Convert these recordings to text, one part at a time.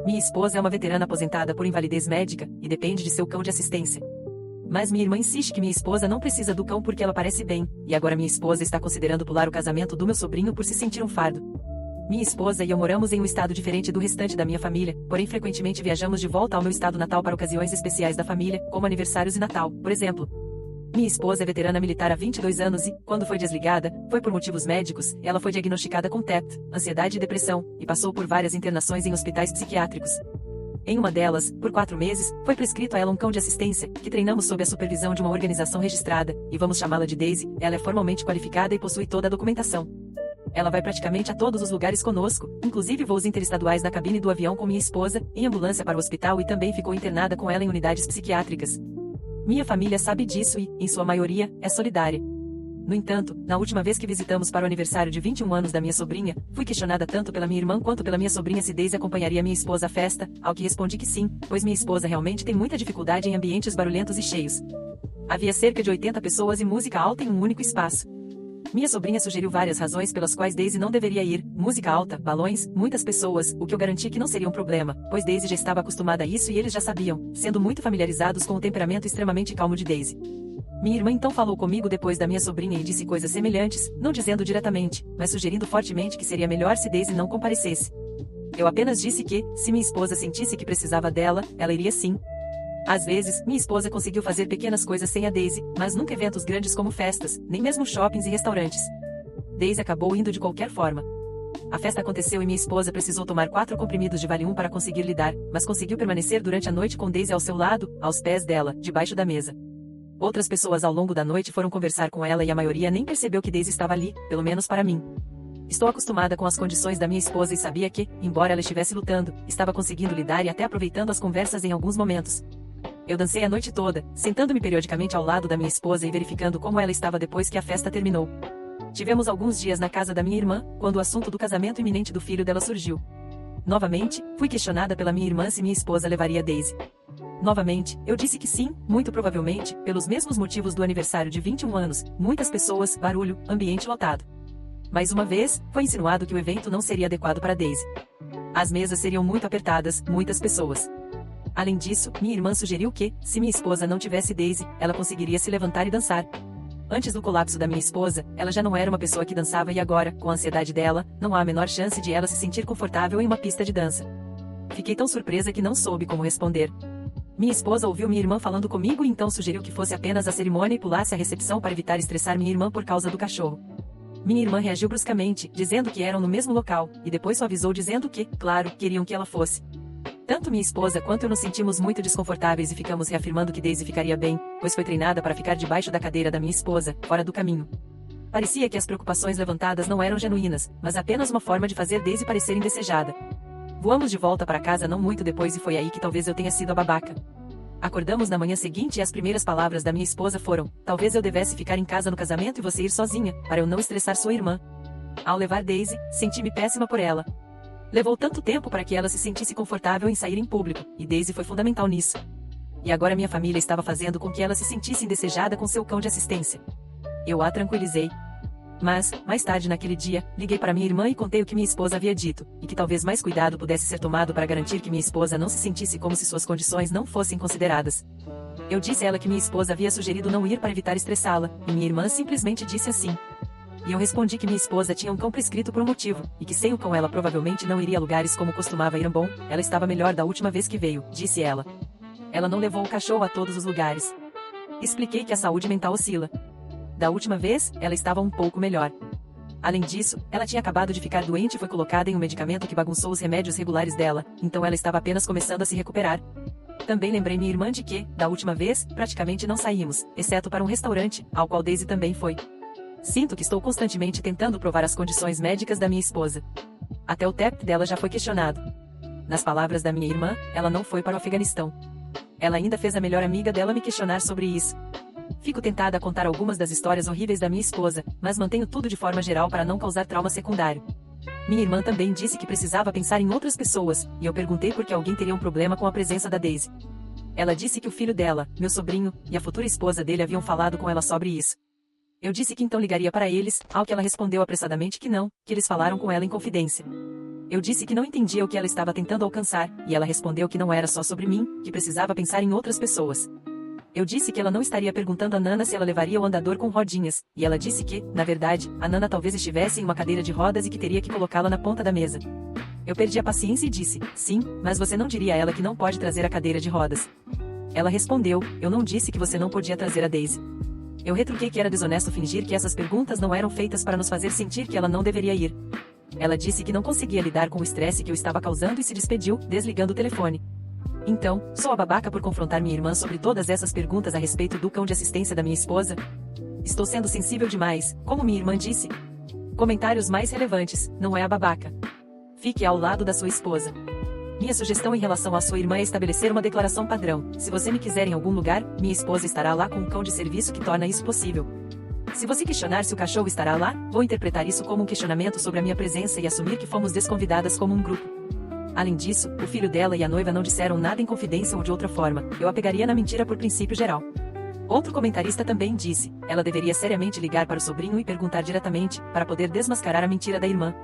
Minha esposa é uma veterana aposentada por invalidez médica e depende de seu cão de assistência. Mas minha irmã insiste que minha esposa não precisa do cão porque ela parece bem, e agora minha esposa está considerando pular o casamento do meu sobrinho por se sentir um fardo. Minha esposa e eu moramos em um estado diferente do restante da minha família, porém frequentemente viajamos de volta ao meu estado natal para ocasiões especiais da família, como aniversários e Natal, por exemplo. Minha esposa é veterana militar há 22 anos e, quando foi desligada, foi por motivos médicos. Ela foi diagnosticada com TET, ansiedade e depressão, e passou por várias internações em hospitais psiquiátricos. Em uma delas, por 4 meses, foi prescrito a ela um cão de assistência, que treinamos sob a supervisão de uma organização registrada, e vamos chamá-la de Daisy. Ela é formalmente qualificada e possui toda a documentação. Ela vai praticamente a todos os lugares conosco, inclusive voos interestaduais na cabine do avião com minha esposa, em ambulância para o hospital e também ficou internada com ela em unidades psiquiátricas. Minha família sabe disso e, em sua maioria, é solidária. No entanto, na última vez que visitamos para o aniversário de 21 anos da minha sobrinha, fui questionada tanto pela minha irmã quanto pela minha sobrinha se Daisy acompanharia minha esposa à festa, ao que respondi que sim, pois minha esposa realmente tem muita dificuldade em ambientes barulhentos e cheios. Havia cerca de 80 pessoas e música alta em um único espaço. Minha sobrinha sugeriu várias razões pelas quais Daisy não deveria ir: música alta, balões, muitas pessoas, o que eu garanti que não seria um problema, pois Daisy já estava acostumada a isso e eles já sabiam, sendo muito familiarizados com o temperamento extremamente calmo de Daisy. Minha irmã então falou comigo depois da minha sobrinha e disse coisas semelhantes, não dizendo diretamente, mas sugerindo fortemente que seria melhor se Daisy não comparecesse. Eu apenas disse que, se minha esposa sentisse que precisava dela, ela iria sim. Às vezes, minha esposa conseguiu fazer pequenas coisas sem a Daisy, mas nunca eventos grandes como festas, nem mesmo shoppings e restaurantes. Daisy acabou indo de qualquer forma. A festa aconteceu e minha esposa precisou tomar 4 comprimidos de Valium para conseguir lidar, mas conseguiu permanecer durante a noite com Daisy ao seu lado, aos pés dela, debaixo da mesa. Outras pessoas ao longo da noite foram conversar com ela e a maioria nem percebeu que Daisy estava ali, pelo menos para mim. Estou acostumada com as condições da minha esposa e sabia que, embora ela estivesse lutando, estava conseguindo lidar e até aproveitando as conversas em alguns momentos. Eu dancei a noite toda, sentando-me periodicamente ao lado da minha esposa e verificando como ela estava depois que a festa terminou. Tivemos alguns dias na casa da minha irmã, quando o assunto do casamento iminente do filho dela surgiu. Novamente, fui questionada pela minha irmã se minha esposa levaria Daisy. Novamente, eu disse que sim, muito provavelmente, pelos mesmos motivos do aniversário de 21 anos, muitas pessoas, barulho, ambiente lotado. Mais uma vez, foi insinuado que o evento não seria adequado para Daisy. As mesas seriam muito apertadas, muitas pessoas. Além disso, minha irmã sugeriu que, se minha esposa não tivesse Daisy, ela conseguiria se levantar e dançar. Antes do colapso da minha esposa, ela já não era uma pessoa que dançava e agora, com a ansiedade dela, não há a menor chance de ela se sentir confortável em uma pista de dança. Fiquei tão surpresa que não soube como responder. Minha esposa ouviu minha irmã falando comigo e então sugeriu que fosse apenas a cerimônia e pulasse a recepção para evitar estressar minha irmã por causa do cachorro. Minha irmã reagiu bruscamente, dizendo que eram no mesmo local, e depois suavizou dizendo que, claro, queriam que ela fosse. Tanto minha esposa quanto eu nos sentimos muito desconfortáveis e ficamos reafirmando que Daisy ficaria bem, pois foi treinada para ficar debaixo da cadeira da minha esposa, fora do caminho. Parecia que as preocupações levantadas não eram genuínas, mas apenas uma forma de fazer Daisy parecer indesejada. Voamos de volta para casa não muito depois e foi aí que talvez eu tenha sido a babaca. Acordamos na manhã seguinte e as primeiras palavras da minha esposa foram: talvez eu devesse ficar em casa no casamento e você ir sozinha, para eu não estressar sua irmã. Ao levar Daisy, senti-me péssima por ela. Levou tanto tempo para que ela se sentisse confortável em sair em público, e Daisy foi fundamental nisso. E agora minha família estava fazendo com que ela se sentisse indesejada com seu cão de assistência. Eu a tranquilizei. Mas, mais tarde naquele dia, liguei para minha irmã e contei o que minha esposa havia dito, e que talvez mais cuidado pudesse ser tomado para garantir que minha esposa não se sentisse como se suas condições não fossem consideradas. Eu disse a ela que minha esposa havia sugerido não ir para evitar estressá-la, e minha irmã simplesmente disse assim. E eu respondi que minha esposa tinha um cão prescrito por um motivo, e que sem o cão ela provavelmente não iria a lugares como costumava ir. Bom, ela estava melhor da última vez que veio, disse ela. Ela não levou o cachorro a todos os lugares. Expliquei que a saúde mental oscila. Da última vez, ela estava um pouco melhor. Além disso, ela tinha acabado de ficar doente e foi colocada em um medicamento que bagunçou os remédios regulares dela, então ela estava apenas começando a se recuperar. Também lembrei minha irmã de que, da última vez, praticamente não saímos, exceto para um restaurante, ao qual Daisy também foi. Sinto que estou constantemente tentando provar as condições médicas da minha esposa. Até o TEP dela já foi questionado. Nas palavras da minha irmã, ela não foi para o Afeganistão. Ela ainda fez a melhor amiga dela me questionar sobre isso. Fico tentada a contar algumas das histórias horríveis da minha esposa, mas mantenho tudo de forma geral para não causar trauma secundário. Minha irmã também disse que precisava pensar em outras pessoas, e eu perguntei por que alguém teria um problema com a presença da Daisy. Ela disse que o filho dela, meu sobrinho, e a futura esposa dele haviam falado com ela sobre isso. Eu disse que então ligaria para eles, ao que ela respondeu apressadamente que não, que eles falaram com ela em confidência. Eu disse que não entendia o que ela estava tentando alcançar, e ela respondeu que não era só sobre mim, que precisava pensar em outras pessoas. Eu disse que ela não estaria perguntando a Nana se ela levaria o andador com rodinhas, e ela disse que, na verdade, a Nana talvez estivesse em uma cadeira de rodas e que teria que colocá-la na ponta da mesa. Eu perdi a paciência e disse, sim, mas você não diria a ela que não pode trazer a cadeira de rodas. Ela respondeu, eu não disse que você não podia trazer a Daisy. Eu retruquei que era desonesto fingir que essas perguntas não eram feitas para nos fazer sentir que ela não deveria ir. Ela disse que não conseguia lidar com o estresse que eu estava causando e se despediu, desligando o telefone. Então, sou a babaca por confrontar minha irmã sobre todas essas perguntas a respeito do cão de assistência da minha esposa? Estou sendo sensível demais, como minha irmã disse. Comentários mais relevantes, não é a babaca. Fique ao lado da sua esposa. Minha sugestão em relação à sua irmã é estabelecer uma declaração padrão. Se você me quiser em algum lugar, minha esposa estará lá com um cão de serviço que torna isso possível. Se você questionar se o cachorro estará lá, vou interpretar isso como um questionamento sobre a minha presença e assumir que fomos desconvidadas como um grupo. Além disso, o filho dela e a noiva não disseram nada em confidência ou de outra forma. Eu a pegaria na mentira por princípio geral. Outro comentarista também disse, ela deveria seriamente ligar para o sobrinho e perguntar diretamente, para poder desmascarar a mentira da irmã.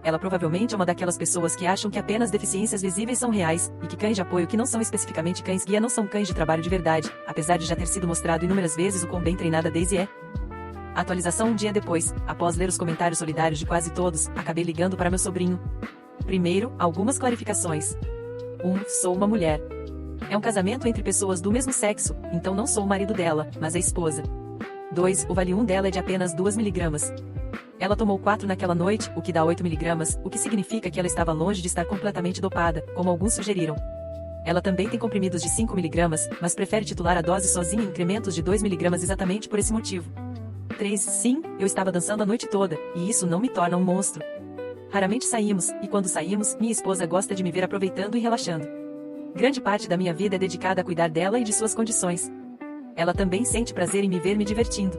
Ela provavelmente é uma daquelas pessoas que acham que apenas deficiências visíveis são reais, e que cães de apoio que não são especificamente cães guia não são cães de trabalho de verdade, apesar de já ter sido mostrado inúmeras vezes o quão bem treinada Daisy é. Atualização um dia depois, após ler os comentários solidários de quase todos, acabei ligando para meu sobrinho. Primeiro, algumas clarificações. 1. Sou uma mulher. É um casamento entre pessoas do mesmo sexo, então não sou o marido dela, mas a esposa. 2. O Valium dela é de apenas 2 miligramas. Ela tomou 4 naquela noite, o que dá 8 miligramas, o que significa que ela estava longe de estar completamente dopada, como alguns sugeriram. Ela também tem comprimidos de 5 miligramas, mas prefere titular a dose sozinha em incrementos de 2 miligramas exatamente por esse motivo. 3. Sim, eu estava dançando a noite toda, e isso não me torna um monstro. Raramente saímos, e quando saímos, minha esposa gosta de me ver aproveitando e relaxando. Grande parte da minha vida é dedicada a cuidar dela e de suas condições. Ela também sente prazer em me ver me divertindo.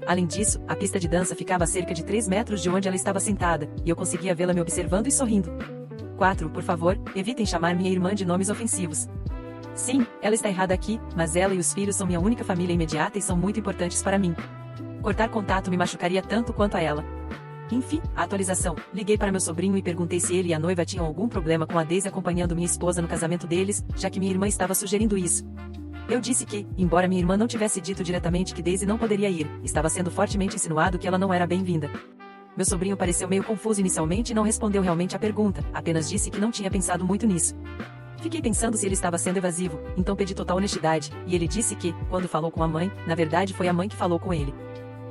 Além disso, a pista de dança ficava a cerca de 3 metros de onde ela estava sentada, e eu conseguia vê-la me observando e sorrindo. 4. Por favor, evitem chamar minha irmã de nomes ofensivos. Sim, ela está errada aqui, mas ela e os filhos são minha única família imediata e são muito importantes para mim. Cortar contato me machucaria tanto quanto a ela. Enfim, a atualização. Liguei para meu sobrinho e perguntei se ele e a noiva tinham algum problema com a Daisy acompanhando minha esposa no casamento deles, já que minha irmã estava sugerindo isso. Eu disse que, embora minha irmã não tivesse dito diretamente que Daisy não poderia ir, estava sendo fortemente insinuado que ela não era bem-vinda. Meu sobrinho pareceu meio confuso inicialmente e não respondeu realmente à pergunta, apenas disse que não tinha pensado muito nisso. Fiquei pensando se ele estava sendo evasivo, então pedi total honestidade, e ele disse que, quando falou com a mãe, na verdade foi a mãe que falou com ele.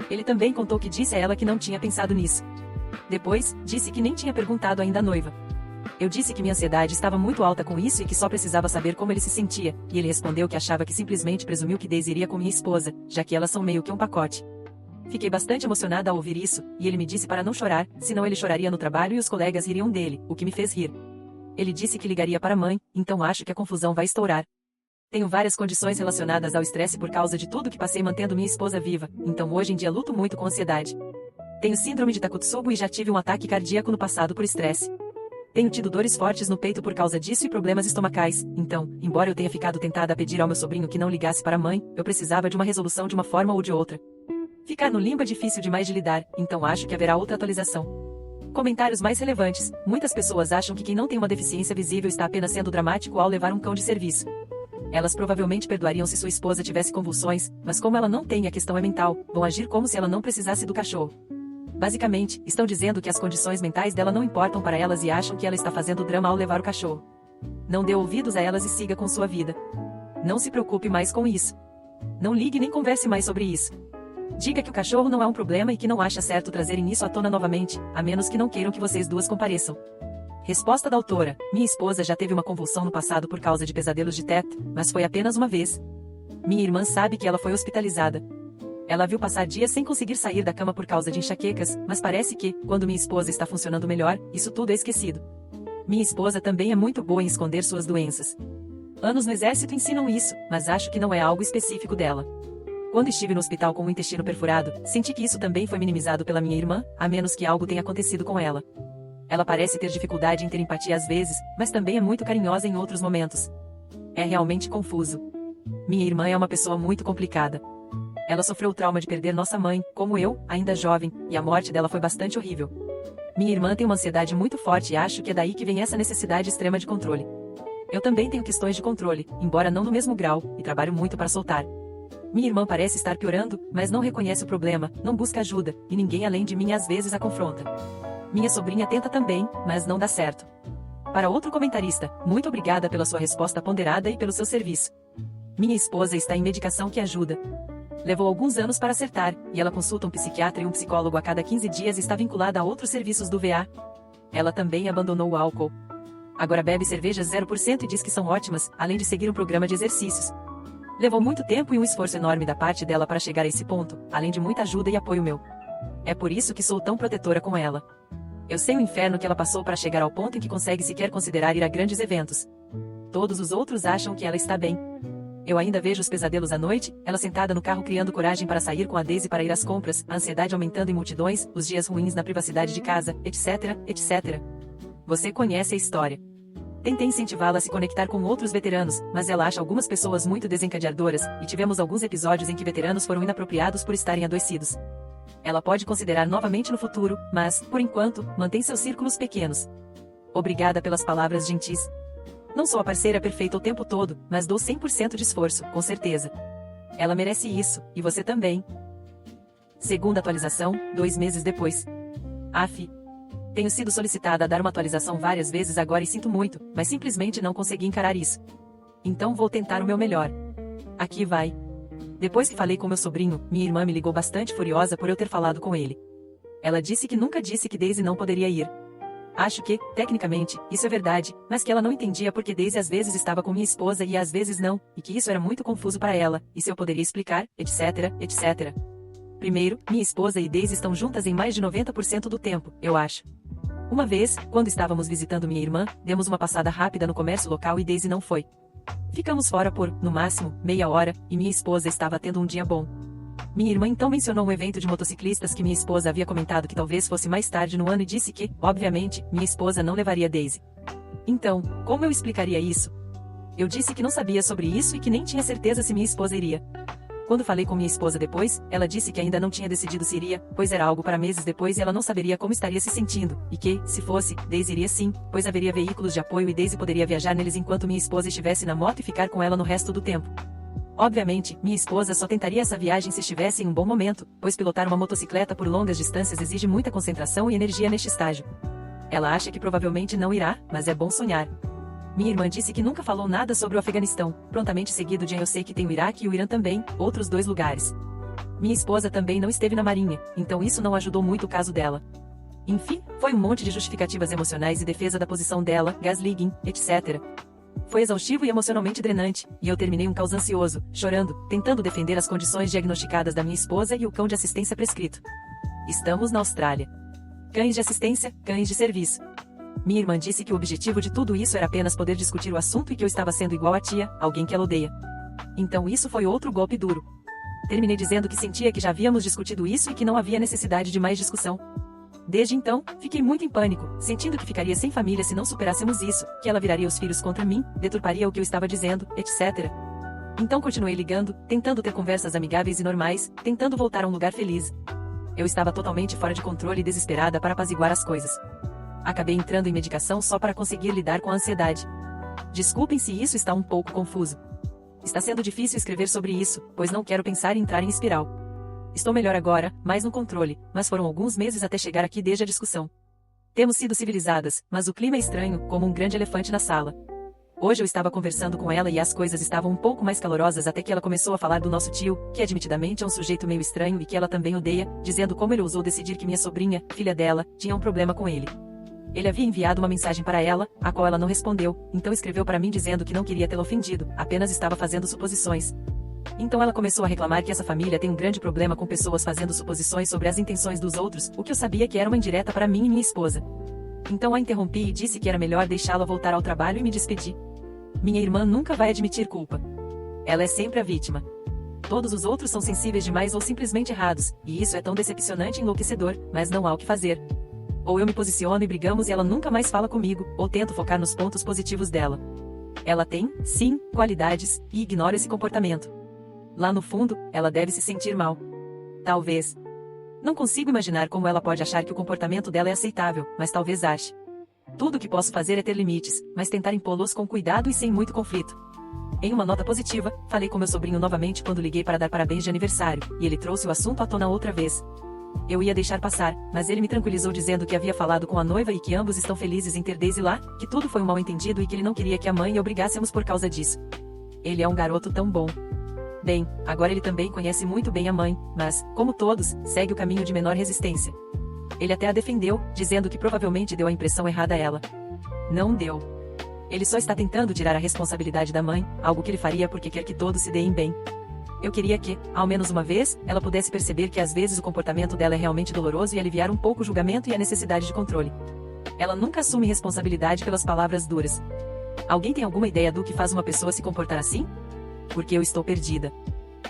Ele também contou que disse a ela que não tinha pensado nisso. Depois, disse que nem tinha perguntado ainda à noiva. Eu disse que minha ansiedade estava muito alta com isso e que só precisava saber como ele se sentia, e ele respondeu que achava que simplesmente presumiu que Daisy iria com minha esposa, já que elas são meio que um pacote. Fiquei bastante emocionada ao ouvir isso, e ele me disse para não chorar, senão ele choraria no trabalho e os colegas ririam dele, o que me fez rir. Ele disse que ligaria para a mãe, então acho que a confusão vai estourar. Tenho várias condições relacionadas ao estresse por causa de tudo que passei mantendo minha esposa viva, então hoje em dia luto muito com ansiedade. Tenho síndrome de Takotsubo e já tive um ataque cardíaco no passado por estresse. Tenho tido dores fortes no peito por causa disso e problemas estomacais, então, embora eu tenha ficado tentada a pedir ao meu sobrinho que não ligasse para a mãe, eu precisava de uma resolução de uma forma ou de outra. Ficar no limbo é difícil demais de lidar, então acho que haverá outra atualização. Comentários mais relevantes. Muitas pessoas acham que quem não tem uma deficiência visível está apenas sendo dramático ao levar um cão de serviço. Elas provavelmente perdoariam se sua esposa tivesse convulsões, mas como ela não tem e a questão é mental, vão agir como se ela não precisasse do cachorro. Basicamente, estão dizendo que as condições mentais dela não importam para elas e acham que ela está fazendo drama ao levar o cachorro. Não dê ouvidos a elas e siga com sua vida. Não se preocupe mais com isso. Não ligue nem converse mais sobre isso. Diga que o cachorro não é um problema e que não acha certo trazerem isso à tona novamente, a menos que não queiram que vocês duas compareçam. Resposta da autora. Minha esposa já teve uma convulsão no passado por causa de pesadelos de teto, mas foi apenas uma vez. Minha irmã sabe que ela foi hospitalizada. Ela viu passar dias sem conseguir sair da cama por causa de enxaquecas, mas parece que, quando minha esposa está funcionando melhor, isso tudo é esquecido. Minha esposa também é muito boa em esconder suas doenças. Anos no exército ensinam isso, mas acho que não é algo específico dela. Quando estive no hospital com o intestino perfurado, senti que isso também foi minimizado pela minha irmã, a menos que algo tenha acontecido com ela. Ela parece ter dificuldade em ter empatia às vezes, mas também é muito carinhosa em outros momentos. É realmente confuso. Minha irmã é uma pessoa muito complicada. Ela sofreu o trauma de perder nossa mãe, como eu, ainda jovem, e a morte dela foi bastante horrível. Minha irmã tem uma ansiedade muito forte e acho que é daí que vem essa necessidade extrema de controle. Eu também tenho questões de controle, embora não no mesmo grau, e trabalho muito para soltar. Minha irmã parece estar piorando, mas não reconhece o problema, não busca ajuda, e ninguém além de mim às vezes a confronta. Minha sobrinha tenta também, mas não dá certo. Para outro comentarista, muito obrigada pela sua resposta ponderada e pelo seu serviço. Minha esposa está em medicação que ajuda. Levou alguns anos para acertar, e ela consulta um psiquiatra e um psicólogo a cada 15 dias e está vinculada a outros serviços do VA. Ela também abandonou o álcool. Agora bebe cervejas 0% e diz que são ótimas, além de seguir um programa de exercícios. Levou muito tempo e um esforço enorme da parte dela para chegar a esse ponto, além de muita ajuda e apoio meu. É por isso que sou tão protetora com ela. Eu sei o inferno que ela passou para chegar ao ponto em que consegue sequer considerar ir a grandes eventos. Todos os outros acham que ela está bem. Eu ainda vejo os pesadelos à noite, ela sentada no carro criando coragem para sair com a Daisy para ir às compras, a ansiedade aumentando em multidões, os dias ruins na privacidade de casa, etc, etc. Você conhece a história. Tentei incentivá-la a se conectar com outros veteranos, mas ela acha algumas pessoas muito desencadeadoras, e tivemos alguns episódios em que veteranos foram inapropriados por estarem adoecidos. Ela pode considerar novamente no futuro, mas, por enquanto, mantém seus círculos pequenos. Obrigada pelas palavras gentis. Não sou a parceira perfeita o tempo todo, mas dou 100% de esforço, com certeza. Ela merece isso, e você também. Segunda atualização, 2 meses depois. Af. Tenho sido solicitada a dar uma atualização várias vezes agora e sinto muito, mas simplesmente não consegui encarar isso. Então vou tentar o meu melhor. Aqui vai. Depois que falei com meu sobrinho, minha irmã me ligou bastante furiosa por eu ter falado com ele. Ela disse que nunca disse que Daisy não poderia ir. Acho que, tecnicamente, isso é verdade, mas que ela não entendia porque Daisy às vezes estava com minha esposa e às vezes não, e que isso era muito confuso para ela, e se eu poderia explicar, etc, etc. Primeiro, minha esposa e Daisy estão juntas em mais de 90% do tempo, eu acho. Uma vez, quando estávamos visitando minha irmã, demos uma passada rápida no comércio local e Daisy não foi. Ficamos fora por, no máximo, meia hora, e minha esposa estava tendo um dia bom. Minha irmã então mencionou um evento de motociclistas que minha esposa havia comentado que talvez fosse mais tarde no ano e disse que, obviamente, minha esposa não levaria Daisy. Então, como eu explicaria isso? Eu disse que não sabia sobre isso e que nem tinha certeza se minha esposa iria. Quando falei com minha esposa depois, ela disse que ainda não tinha decidido se iria, pois era algo para meses depois e ela não saberia como estaria se sentindo, e que, se fosse, Daisy iria sim, pois haveria veículos de apoio e Daisy poderia viajar neles enquanto minha esposa estivesse na moto e ficar com ela no resto do tempo. Obviamente, minha esposa só tentaria essa viagem se estivesse em um bom momento, pois pilotar uma motocicleta por longas distâncias exige muita concentração e energia neste estágio. Ela acha que provavelmente não irá, mas é bom sonhar. Minha irmã disse que nunca falou nada sobre o Afeganistão, prontamente seguido de eu sei que tem o Iraque e o Irã também, outros 2 lugares. Minha esposa também não esteve na marinha, então isso não ajudou muito o caso dela. Enfim, foi um monte de justificativas emocionais e defesa da posição dela, gaslighting, etc. Foi exaustivo e emocionalmente drenante, e eu terminei um caos ansioso, chorando, tentando defender as condições diagnosticadas da minha esposa e o cão de assistência prescrito. Estamos na Austrália. Cães de assistência, cães de serviço. Minha irmã disse que o objetivo de tudo isso era apenas poder discutir o assunto e que eu estava sendo igual a tia, alguém que ela odeia. Então isso foi outro golpe duro. Terminei dizendo que sentia que já havíamos discutido isso e que não havia necessidade de mais discussão. Desde então, fiquei muito em pânico, sentindo que ficaria sem família se não superássemos isso, que ela viraria os filhos contra mim, deturparia o que eu estava dizendo, etc. Então continuei ligando, tentando ter conversas amigáveis e normais, tentando voltar a um lugar feliz. Eu estava totalmente fora de controle e desesperada para apaziguar as coisas. Acabei entrando em medicação só para conseguir lidar com a ansiedade. Desculpem se isso está um pouco confuso. Está sendo difícil escrever sobre isso, pois não quero pensar em entrar em espiral. Estou melhor agora, mais no controle, mas foram alguns meses até chegar aqui desde a discussão. Temos sido civilizadas, mas o clima é estranho, como um grande elefante na sala. Hoje eu estava conversando com ela e as coisas estavam um pouco mais calorosas até que ela começou a falar do nosso tio, que admitidamente é um sujeito meio estranho e que ela também odeia, dizendo como ele ousou decidir que minha sobrinha, filha dela, tinha um problema com ele. Ele havia enviado uma mensagem para ela, a qual ela não respondeu, então escreveu para mim dizendo que não queria tê-la ofendido, apenas estava fazendo suposições. Então ela começou a reclamar que essa família tem um grande problema com pessoas fazendo suposições sobre as intenções dos outros, o que eu sabia que era uma indireta para mim e minha esposa. Então a interrompi e disse que era melhor deixá-la voltar ao trabalho e me despedi. Minha irmã nunca vai admitir culpa. Ela é sempre a vítima. Todos os outros são sensíveis demais ou simplesmente errados, e isso é tão decepcionante e enlouquecedor, mas não há o que fazer. Ou eu me posiciono e brigamos e ela nunca mais fala comigo, ou tento focar nos pontos positivos dela. Ela tem, sim, qualidades, e ignora esse comportamento. Lá no fundo, ela deve se sentir mal. Talvez. Não consigo imaginar como ela pode achar que o comportamento dela é aceitável, mas talvez ache. Tudo o que posso fazer é ter limites, mas tentar impô-los com cuidado e sem muito conflito. Em uma nota positiva, falei com meu sobrinho novamente quando liguei para dar parabéns de aniversário, e ele trouxe o assunto à tona outra vez. Eu ia deixar passar, mas ele me tranquilizou dizendo que havia falado com a noiva e que ambos estão felizes em ter Daisy lá, que tudo foi um mal-entendido e que ele não queria que a mãe e obrigássemos por causa disso. Ele é um garoto tão bom. Bem, agora ele também conhece muito bem a mãe, mas, como todos, segue o caminho de menor resistência. Ele até a defendeu, dizendo que provavelmente deu a impressão errada a ela. Não deu. Ele só está tentando tirar a responsabilidade da mãe, algo que ele faria porque quer que todos se deem bem. Eu queria que, ao menos uma vez, ela pudesse perceber que às vezes o comportamento dela é realmente doloroso e aliviar um pouco o julgamento e a necessidade de controle. Ela nunca assume responsabilidade pelas palavras duras. Alguém tem alguma ideia do que faz uma pessoa se comportar assim? Porque eu estou perdida.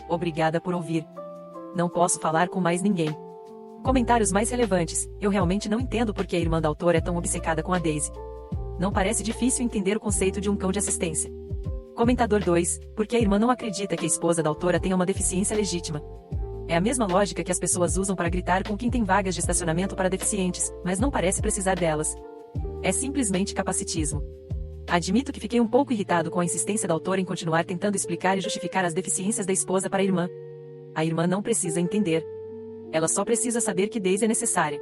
Obrigada por ouvir. Não posso falar com mais ninguém. Comentários mais relevantes. Eu realmente não entendo por que a irmã da autora é tão obcecada com a Daisy. Não parece difícil entender o conceito de um cão de assistência. Comentador 2. Por que a irmã não acredita que a esposa da autora tenha uma deficiência legítima? É a mesma lógica que as pessoas usam para gritar com quem tem vagas de estacionamento para deficientes, mas não parece precisar delas. É simplesmente capacitismo. Admito que fiquei um pouco irritado com a insistência da autora em continuar tentando explicar e justificar as deficiências da esposa para a irmã. A irmã não precisa entender. Ela só precisa saber que Daisy é necessária.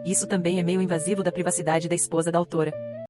Isso também é meio invasivo da privacidade da esposa da autora.